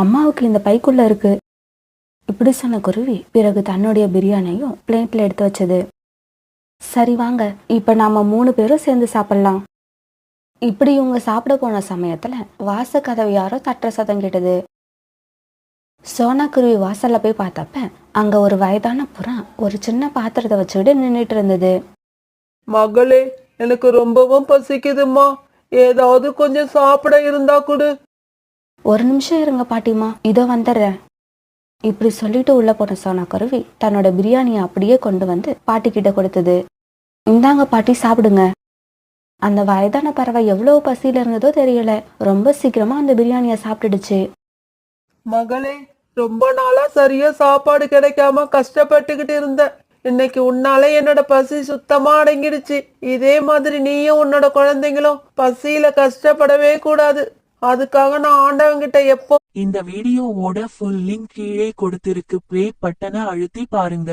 அம்மாவுக்கு இந்த பைக்குள்ள இருக்கு. இப்படி சொன்ன குருவி பிறகு தன்னுடைய பிரியாணியும் பிளேட்ல எடுத்து வச்சது. சரி வாங்க, இப்ப நாம 3 பேரும் சேர்ந்து சாப்பிடலாம். இப்படி இவங்க சாப்பிட போன சமயத்துல வாச கதவு யாரோ தட்டுற சத்தம் கேட்டது. சோனா குருவி வாசல்ல போய் பார்த்தப்ப அங்க ஒரு வயதான புறா ஒரு சின்ன பாத்திரத்தை வச்சுக்கிட்டு நின்றுட்டு இருந்தது. மகளே, எனக்கு ரொம்பவும் பசிக்குதும்மா. ஏதாவது கொஞ்சம் சாப்பிட இருந்தா கொடு. ஒரு நிமிஷம் இருங்க பாட்டிமா, இதோ வந்துடுறேன். இப்படி சொல்லிட்டு உள்ள போன சோனா குருவி தன்னோட பிரியாணியை அப்படியே கொண்டு வந்து பாட்டி கிட்ட கொடுத்தது. இந்தாங்க பாட்டி, சாப்பிடுங்க. அந்த வயதான பறவை எவ்வளவு பசியில இருந்ததோ தெரியல, ரொம்ப சீக்கிரமா அந்த பிரியாணியை சாப்பிட்டுடுச்சு. மகளே, ரொம்ப நாளா சரியா சாப்பாடு கிடைக்காம கஷ்டப்பட்டுக்கிட்டு இருந்தேன். இன்னைக்கு உன்னால என்னோட பசி சுத்தமா அடங்கிடுச்சு. இதே மாதிரி நீயும் உன்னோட குழந்தைங்களும் பசியில கஷ்டப்படவே கூடாது. அதுக்காக நான் ஆண்டவங்கிட்ட எப்போ இந்த வீடியோவோட ஃபுல் லிங்க் கீழே கொடுத்திருக்கு. ப்ளே பட்டனை அழுத்தி பாருங்க.